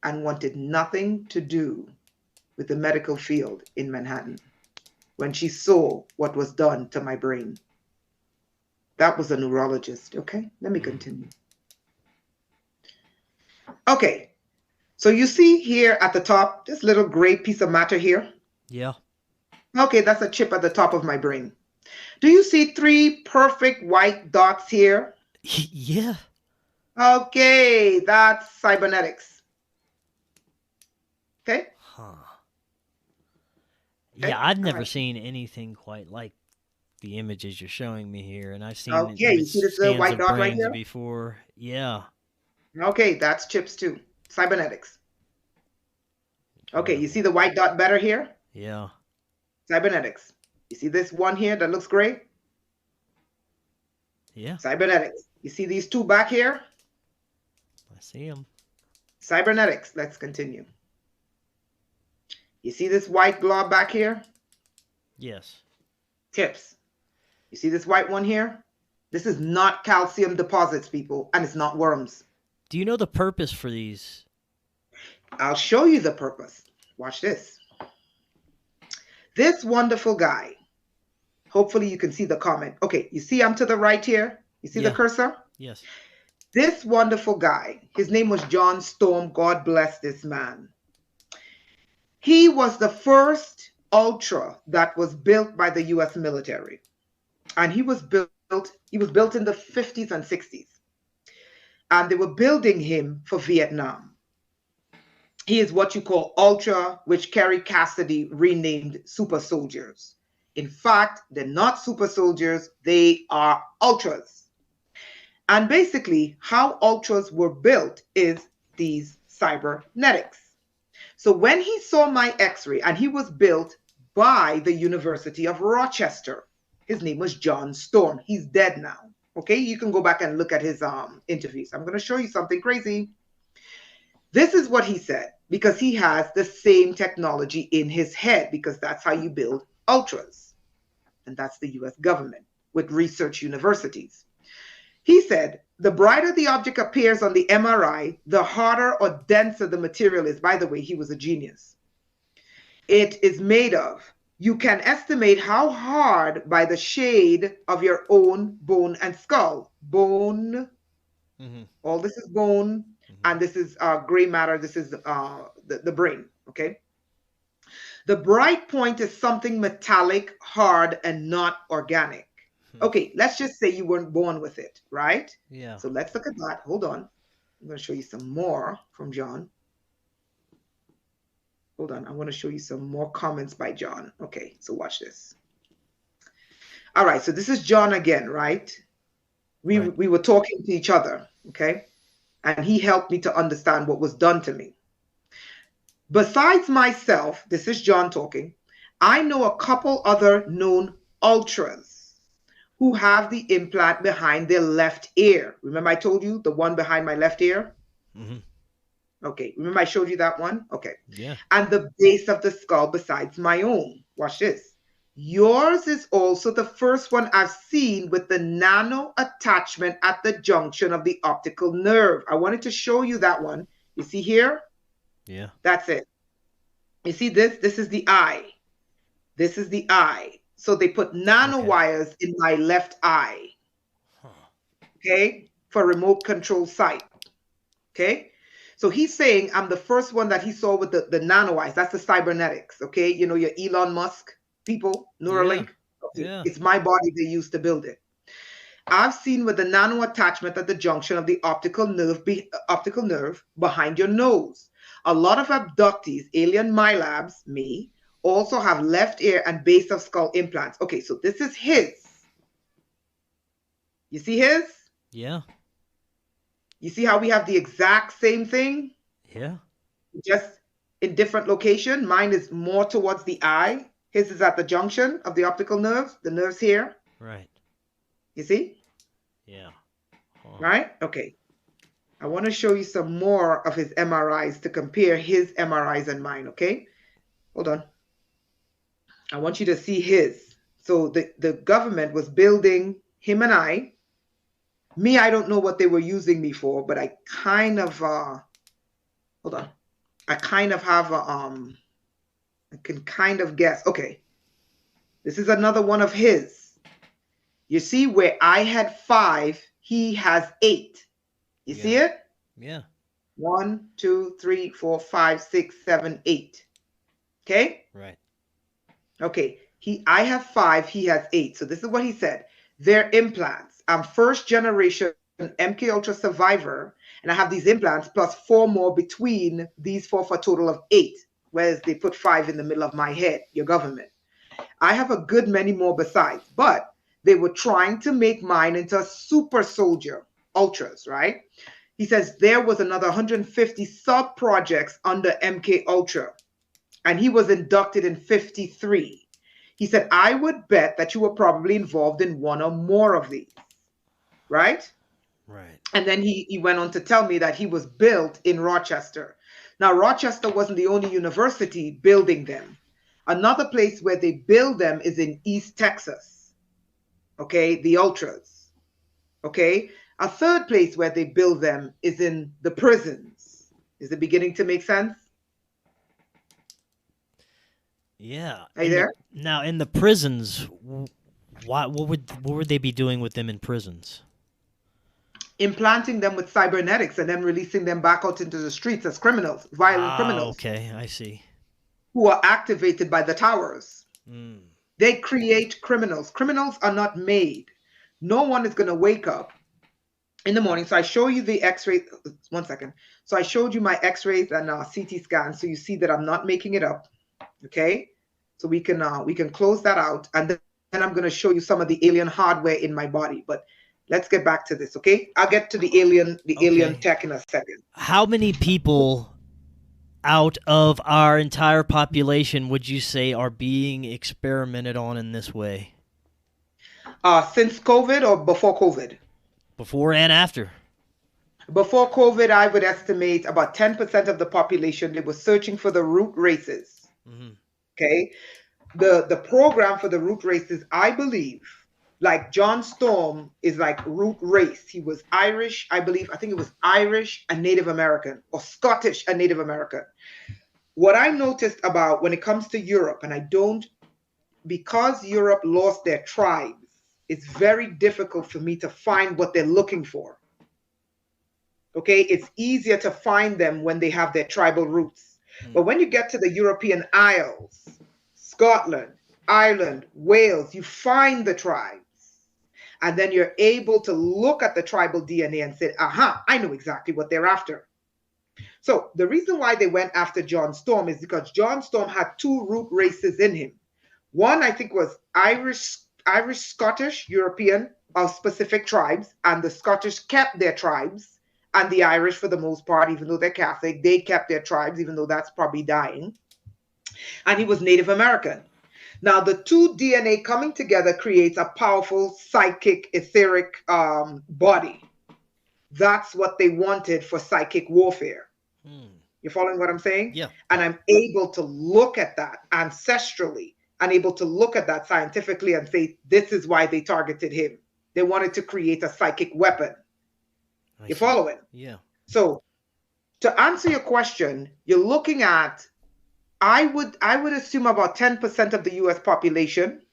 and wanted nothing to do with the medical field in Manhattan when she saw what was done to my brain. That was a neurologist. Okay, let me continue. Okay, so you see here at the top, this little gray piece of matter here? Yeah. Okay, that's a chip at the top of my brain. Do you see 3 perfect white dots here? Yeah. Okay, that's cybernetics. Okay? Huh. Okay, Yeah, I've all never right. seen anything quite like the images you're showing me here, and I've seen Okay, you see this little scans white of dot right brains here? before. Yeah. Okay, that's chips too. Cybernetics. Okay, you Incredible. see the white dot better here? Yeah. Cybernetics. You see this one here that looks gray? Yeah. Cybernetics. You see these 2 back here? I see them. Cybernetics. Let's continue. You see this white blob back here? Yes. Tips. You see this white one here? This is not calcium deposits, people, and it's not worms. Do you know the purpose for these? I'll show you the purpose. Watch this. This wonderful guy. Hopefully you can see the comment. Okay, you see I'm to the right here? You see the cursor? Yes. This wonderful guy, his name was John Storm. God bless this man. He was the first ultra that was built by the US military. And he was built in the 50s and 60s. And they were building him for Vietnam. He is what you call ultra, which Kerry Cassidy renamed super soldiers. In fact, they're not super soldiers, they are ultras. And basically, how ultras were built is these cybernetics. So when he saw my x-ray, and he was built by the University of Rochester, his name was John Storm. He's dead now. Okay, you can go back and look at his interviews. I'm going to show you something crazy. This is what he said, because he has the same technology in his head, because that's how you build ultras. And that's the US government with research universities. He said, the brighter the object appears on the MRI, the harder or denser the material is. By the way, he was a genius. It is made of. You can estimate how hard by the shade of your own bone and skull. Bone, all this is bone, and this is gray matter. This is the brain, okay? The bright point is something metallic, hard, and not organic. Okay, let's just say you weren't born with it, right? Yeah. So let's look at that. Hold on. I'm going to show you some more from John. Hold on. I want to show you some more comments by John. Okay, so watch this. All right, so this is John again, right? We were talking to each other, okay? And he helped me to understand what was done to me. Besides myself, this is John talking, I know a couple other known ultras who have the implant behind their left ear. Remember I told you the one behind my left ear? Okay, remember I showed you that one? Okay. Yeah. And the base of the skull besides my own. Watch this. Yours is also the first one I've seen with the nano attachment at the junction of the optical nerve. I wanted to show you that one. You see here? Yeah. That's it. You see this? This is the eye. This is the eye. So they put nano wires in my left eye. Okay? For remote control sight. Okay? So he's saying I'm the first one that he saw with the nano eyes. That's the cybernetics. Okay? You know, your Elon Musk people, Neuralink. Okay. Yeah. It's my body they used to build it. I've seen with the nano attachment at the junction of the optical nerve behind your nose. A lot of abductees, alien MyLabs, me, also have left ear and base of skull implants. Okay, so this is his. You see his? Yeah. You see how we have the exact same thing, Yeah. just in different location? Mine is more towards the eye. His is at the junction of the optical nerves, the nerves here. Right. You see? Yeah. Huh. Right? Okay. I want to show you some more of his MRIs to compare his MRIs and mine, okay? Hold on. I want you to see his. So the government was building him and I. Me, I don't know what they were using me for, but I kind of hold on. I kind of have a I can kind of guess. Okay. This is another one of his. You see where I had 5, he has 8. You see it? Yeah. 1, 2, 3, 4, 5, 6, 7, 8. Okay? Right. Okay. I have 5, he has 8. So this is what he said. They're implants. I'm first generation MK Ultra survivor, and I have these implants plus 4 more between these 4 for a total of 8. Whereas they put 5 in the middle of my head, your government. I have a good many more besides, but they were trying to make mine into a super soldier ultras, right? He says there was another 150 sub projects under MK Ultra, and he was inducted in 53. He said, I would bet that you were probably involved in one or more of these, right? Right. And then he went on to tell me that he was built in Rochester. Now, Rochester wasn't the only university building them. Another place where they build them is in East Texas, okay, the ultras, okay? A third place where they build them is in the prisons. Is it beginning to make sense? Yeah. Are you there? Now, in the prisons, what would they be doing with them in prisons? Implanting them with cybernetics and then releasing them back out into the streets as criminals, violent criminals. Okay, I see. Who are activated by the towers. Mm. They create criminals. Criminals are not made. No one is going to wake up in the morning. So I show you the x-ray. 1 second. So I showed you my x-rays and CT scans. So you see that I'm not making it up. Okay. So we can close that out. And then I'm going to show you some of the alien hardware in my body. But let's get back to this. Okay. I'll get to the alien tech in a second. How many people out of our entire population would you say are being experimented on in this way? Since COVID or before COVID? Before and after. Before COVID, I would estimate about 10% of the population, they were searching for the root races. Mm-hmm. Okay. The program for the root races, I believe, like John Storm is like root race. He was Irish, I believe. I think it was Irish and Native American, or Scottish and Native American. What I noticed about when it comes to Europe, and because Europe lost their tribes, it's very difficult for me to find what they're looking for. Okay, it's easier to find them when they have their tribal roots. But when you get to the European Isles, Scotland, Ireland, Wales, you find the tribes. And then you're able to look at the tribal DNA and say, aha, I know exactly what they're after. So the reason why they went after John Storm is because John Storm had 2 root races in him. One, I think, was Irish, Scottish, European, of specific tribes, and the Scottish kept their tribes, and the Irish, for the most part, even though they're Catholic, they kept their tribes, even though that's probably dying. And he was Native American. Now, the 2 DNA coming together creates a powerful psychic, etheric body. That's what they wanted for psychic warfare. You following what I'm saying? Yeah. And I'm able to look at that ancestrally and able to look at that scientifically and say, this is why they targeted him. They wanted to create a psychic weapon. You following? Yeah. So to answer your question, you're looking at, I would assume about 10% of the US population.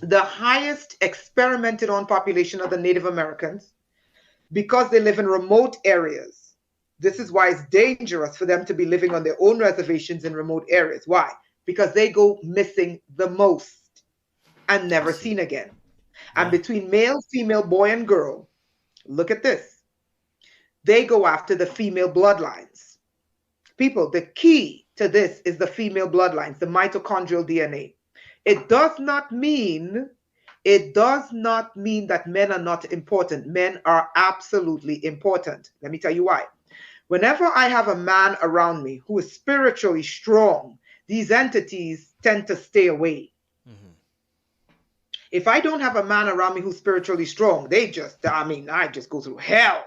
The highest experimented on population are the Native Americans, because they live in remote areas. This is why it's dangerous for them to be living on their own reservations in remote areas. Why? Because they go missing the most and never seen again. And between male, female, boy, and girl, look at this. They go after the female bloodlines. People, the key to this is the female bloodlines, the mitochondrial DNA. It does not mean It does not mean that men are not important. Men are absolutely important. Let me tell you why. Whenever I have a man around me who is spiritually strong, these entities tend to stay away. Mm-hmm. If I don't have a man around me who's spiritually strong, I just go through hell.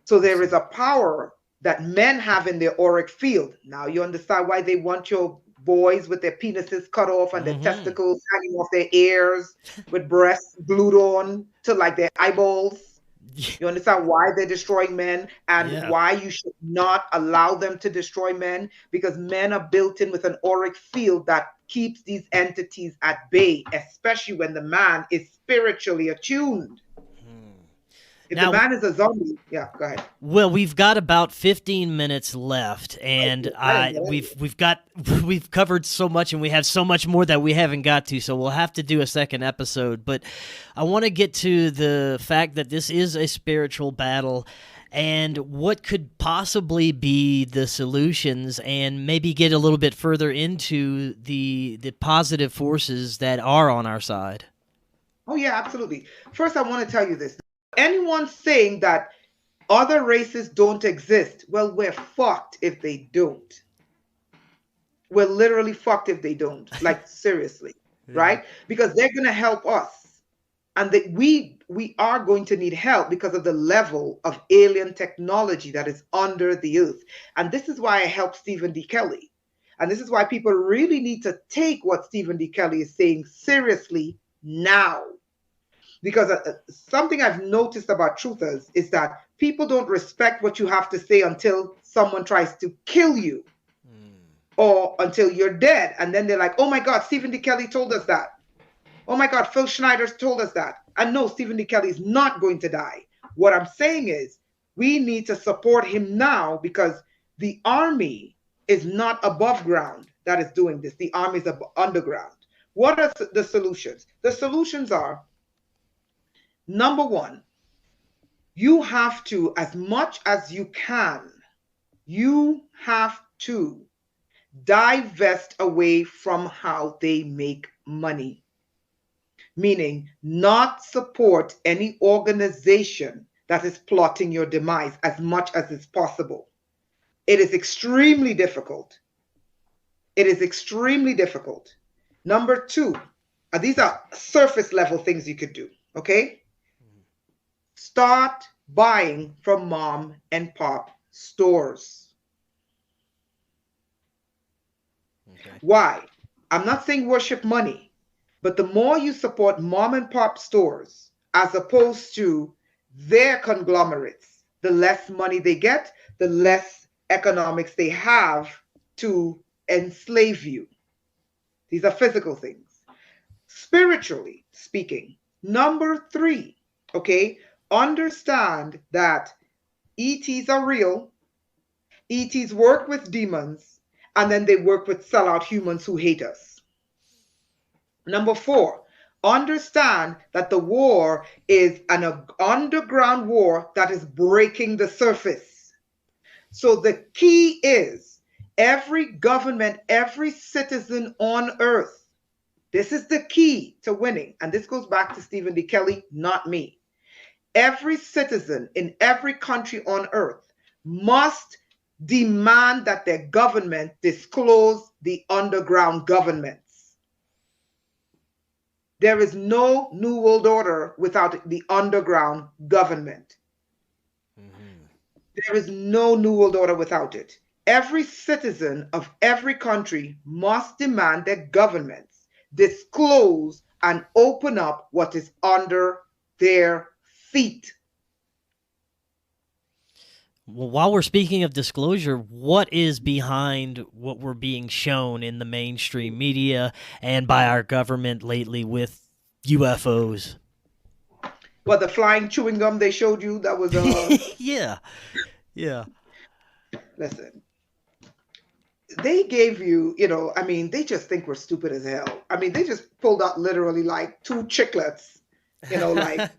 So there is a power that men have in their auric field. Now you understand why they want your boys with their penises cut off and their testicles hanging off their ears, with breasts glued on to like their eyeballs. You understand why they're destroying men and why you should not allow them to destroy men? Because men are built in with an auric field that keeps these entities at bay, especially when the man is spiritually attuned. If the man is a zombie, go ahead. Well, we've got about 15 minutes left, and we've covered so much, and we have so much more that we haven't got to, so we'll have to do a second episode. But I want to get to the fact that this is a spiritual battle, and what could possibly be the solutions, and maybe get a little bit further into the positive forces that are on our side. Oh yeah, absolutely. First, I want to tell you this. Anyone saying that other races don't exist, well, we're fucked if they don't. We're literally fucked if they don't. Like, seriously, right? Because they're going to help us. And that we are going to need help because of the level of alien technology that is under the earth. And this is why I help Stephen D. Kelly. And this is why people really need to take what Stephen D. Kelly is saying seriously now. Because something I've noticed about truthers is that people don't respect what you have to say until someone tries to kill you or until you're dead. And then they're like, oh my God, Stephen D. Kelly told us that. Oh my God, Phil Schneider told us that. And no, Stephen D. Kelly is not going to die. What I'm saying is we need to support him now because the army is not above ground that is doing this. The army is underground. What are the solutions? The solutions are, number one, you have to, as much as you can, you have to divest away from how they make money. Meaning not support any organization that is plotting your demise as much as is possible. It is extremely difficult. It is extremely difficult. Number two, these are surface level things you could do, okay? Start buying from mom and pop stores. Okay. Why? I'm not saying worship money, but the more you support mom and pop stores as opposed to their conglomerates, the less money they get, the less economics they have to enslave you. These are physical things. Spiritually speaking, number three, okay? Understand that ETs are real. ETs work with demons, and then they work with sellout humans who hate us. Number four, understand that the war is an underground war that is breaking the surface. So the key is every government, every citizen on earth, this is the key to winning. And this goes back to Stephen D. Kelly, not me. Every citizen in every country on earth must demand that their government disclose the underground governments. There is no New World Order without the underground government. There is no New World Order without it. Every citizen of every country must demand that governments disclose and open up what is under their feet. Well, while we're speaking of disclosure, what is behind what we're being shown in the mainstream media and by our government lately with UFOs? What, the flying chewing gum they showed you? That was yeah. Listen, they gave you, they just think we're stupid as hell. I mean, they just pulled out literally like two chiclets, like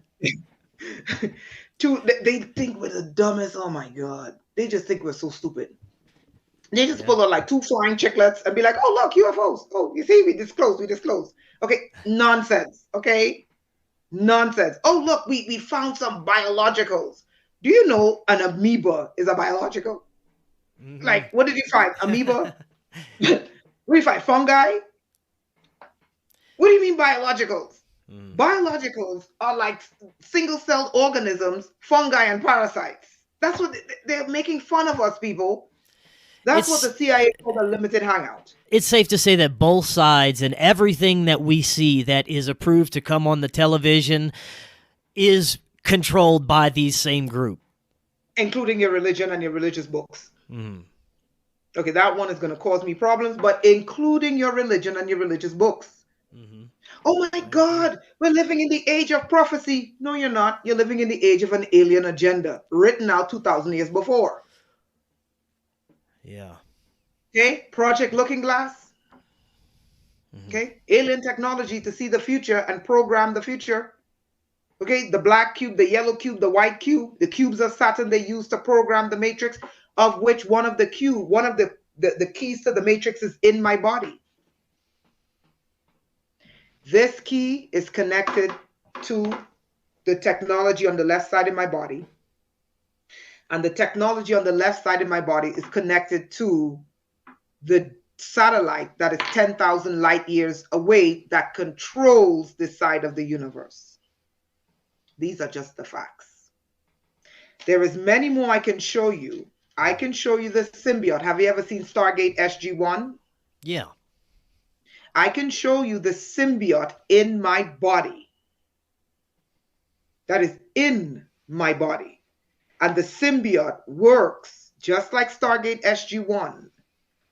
they think we're the dumbest. Oh my God. They just think we're so stupid. They just pull out like two flying chiclets and be like, oh, look, UFOs. Oh, you see, we disclosed. Okay, nonsense. Okay, nonsense. Oh, look, we found some biologicals. Do you know an amoeba is a biological? Hmm. Like, what did you find? Amoeba? What do you find? Fungi? What do you mean biologicals? Mm. Biologicals are like single-celled organisms, fungi and parasites. That's what they're making fun of us, people. That's what the It's CIA called a limited hangout. it's safe to say that both sides and everything that we see that is approved to come on the television is controlled by these same group. Including your religion and your religious books. Mm. Okay, that one is going to cause me problems, but including your religion and your religious books. Hmm. Oh my I agree. God, we're living in the age of prophecy. No, you're not. You're living in the age of an alien agenda written out 2,000 years before. Yeah. Okay, Project Looking Glass. Hmm. Okay, alien technology to see the future and program the future. Okay, the black cube, the yellow cube, the white cube, the cubes of Saturn they use to program the matrix, of which one of the keys to the matrix is in my body. This key is connected to the technology on the left side of my body. And the technology on the left side of my body is connected to the satellite that is 10,000 light years away that controls this side of the universe. These are just the facts. There is many more I can show you. I can show you the symbiote. Have you ever seen Stargate SG-1? Yeah. I can show you the symbiote in my body. That is in my body. And the symbiote works just like Stargate SG-1.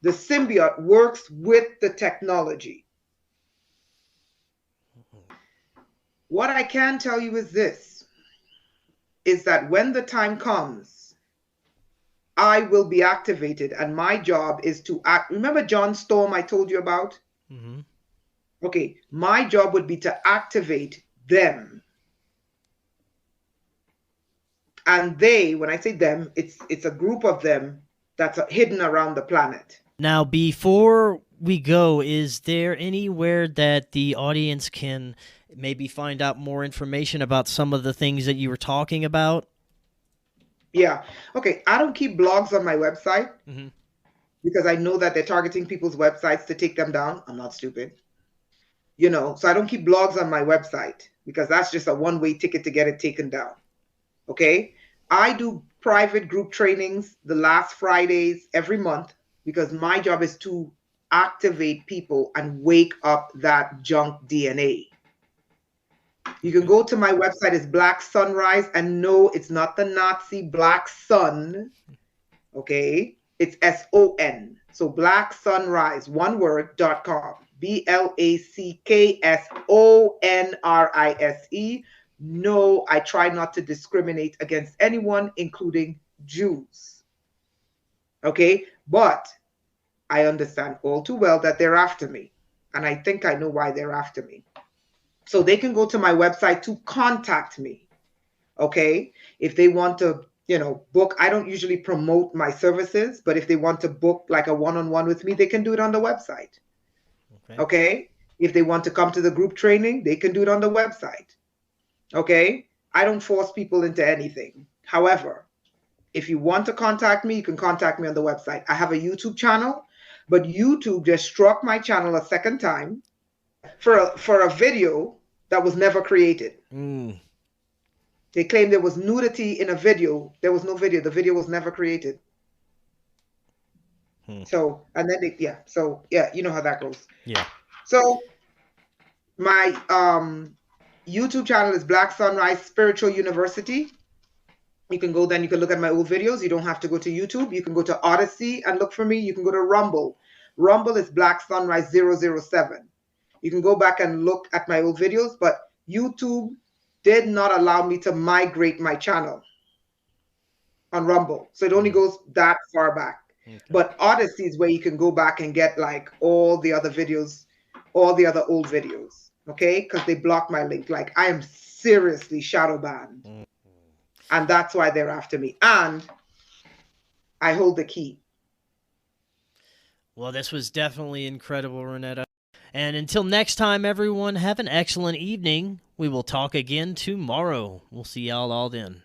The symbiote works with the technology. What I can tell you is this, is that when the time comes, I will be activated, and my job is to act. Remember John Storm I told you about? Hmm. Okay, my job would be to activate them. And they, when I say them, it's a group of them that's hidden around the planet. Now, before we go, is there anywhere that the audience can maybe find out more information about some of the things that you were talking about? Yeah. Okay, I don't keep blogs on my website Hmm. because I know that they're targeting people's websites to take them down. I'm not stupid. So I don't keep blogs on my website because that's just a one-way ticket to get it taken down. Okay? I do private group trainings the last Fridays every month because my job is to activate people and wake up that junk DNA. You can go to my website, it's Black Sunrise, and no, it's not the Nazi Black Sun. Okay? It's SON. So Black Sunrise, one word.com. BLACKSONRISE. No, I try not to discriminate against anyone, including Jews. Okay? But I understand all too well that they're after me. And I think I know why they're after me. So they can go to my website to contact me. Okay? If they want to, book, I don't usually promote my services, but if they want to book like a one-on-one with me, they can do it on the website. Okay? If they want to come to the group training, they can do it on the website. Okay? I don't force people into anything. However, if you want to contact me, you can contact me on the website. I have a YouTube channel, but YouTube just struck my channel a second time for a video that was never created. Mm. They claimed there was nudity in a video. There was no video. The video was never created. So, and then you know how that goes. Yeah. So my YouTube channel is Black Sunrise Spiritual University. You can go, then you can look at my old videos. You don't have to go to YouTube. You can go to Odyssey and look for me. You can go to Rumble. Rumble is Black Sunrise 007. You can go back and look at my old videos, but YouTube did not allow me to migrate my channel on Rumble. So it only goes that far back. Okay. But Odyssey is where you can go back and get like all the other videos, all the other old videos. Okay? Because they blocked my link. Like I am seriously shadow banned. Mm-hmm. And that's why they're after me. And I hold the key. Well, this was definitely incredible, Rainetta. And until next time, everyone, have an excellent evening. We will talk again tomorrow. We'll see y'all all then.